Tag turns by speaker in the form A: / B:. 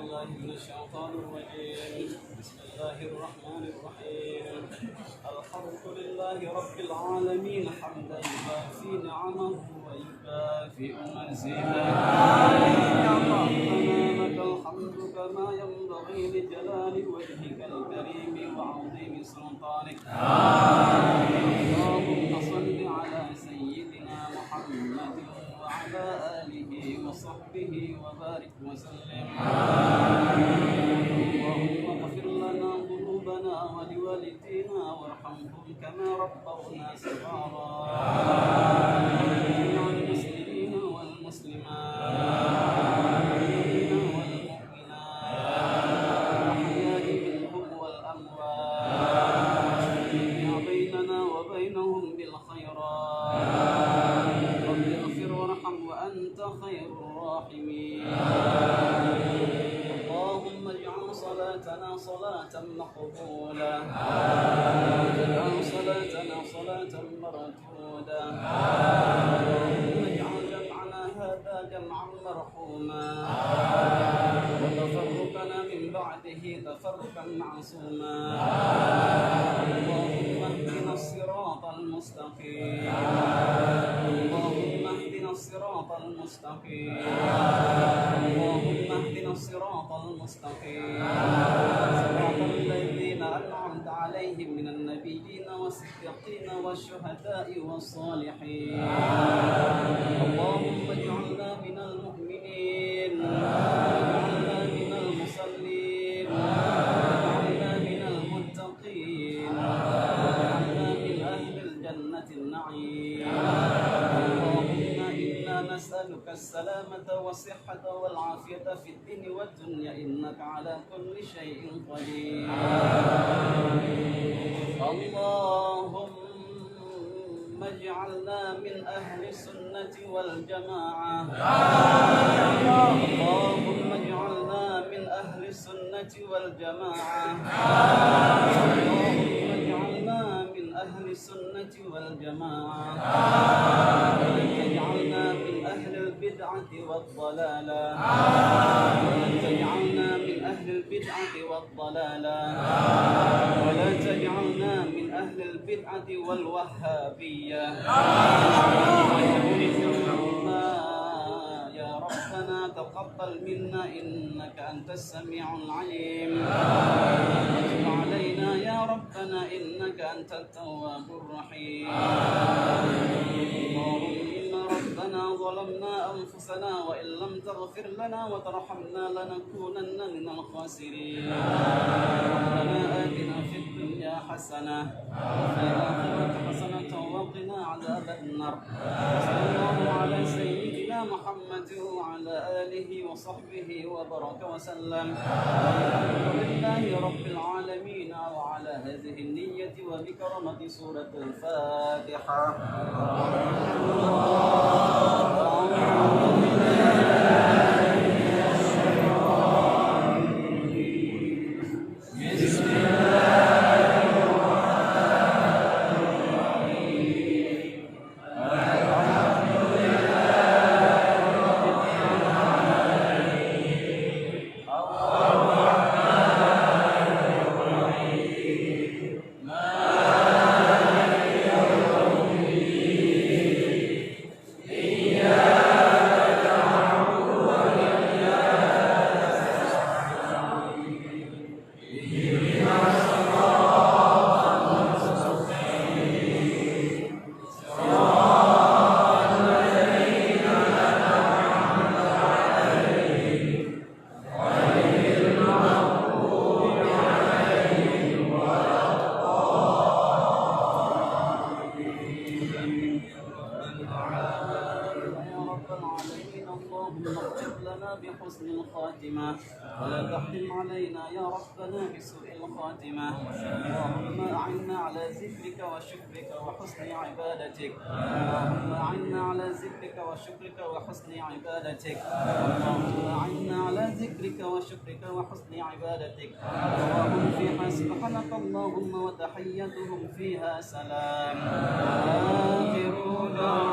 A: بالله من الشيطان الرجيم. بسم الله الرحمن الرحيم. الحمد لله رب العالمين حمدا يوافي نعمه ويكافئ مزيدا. لك الحمد كما ينبغي لجلال وجهك الكريم وعظيم سلطانك. اللهم صل على سيدنا محمد وعلى آله وصحبه وبارك وسلم. اللهم اغفر لنا ذنوبنا ولوالدينا وارحمهم كما ربونا صغارا. جميع المسلمين والمسلمات والمؤمنات الأحياء منهم والأموات ما بيننا وبينهم بالخيرات. رب اغفر وارحم وأنت خير الراحمين. اللهم اجعل صلاتنا صلاة مقبولة. اجعل صلاتنا صلاة مردودة. اللهم اجعل جمعنا هذا جمعا مرحوما وتفرقنا من بعده تفرقا معصوما. اللهم اهدنا الصراط المستقيم. اللهم اهدنا الصراط المستقيم. اللهم اهدنا الصراط المستقيم صراط الذين أنعمت عليهم من النبيين والصديقين والشهداء والصالحين. اللهم اجعلنا من المؤمنين واجعلنا من المصلين واجعلنا من المتقين واجعلنا من أهل الجنة النعيم. اللهم إنا نسألك السلامة والصحة والعافية في الدين والدنيا إنك على كل شيء قدير. اللهم اجعلنا من أهل السنة والجماعة. اللهم اجعلنا من أهل السنة والجماعة. اللهم اجعلنا من أهل السنة والجماعة. ولا تجعلنا من أهل البدعة والضلالة. ولا تجعلنا من أهل البدعة والضلالة. ولا تجعلنا من أهل البدعة والوهابية. يا ربنا تقبل منا إنك أنت السميع العليم. وتب علينا يا ربنا إنك أنت التواب الرحيم. اللهم ربنا ظلمنا أنفسنا وإن لم تغفر لنا وترحمنا لنكونن من الخاسرين. ربنا آتنا في الدنيا حسنة وفي الآخرة حسنة وقنا عذاب النار. صلى الله على سيدنا محمد وعلى آله وصحبه وصحبه وبارك وسلم. الحمد لله رب العالمين. وعلى هذه النية وبكرمة سورة الفاتحة. بحسن الخاتمة ولا تحكم علينا يا ربنا بسوء الخاتمة. اللهم أعنا على ذكرك وشكرك وحسن عبادتك. اللهم أعنا على ذكرك وشكرك وحسن عبادتك. اللهم أعنا على ذكرك وشكرك وحسن عبادتك. اللهم فيها سبحانك اللهم وتحيتهم فيها سلام. آخر دعوانا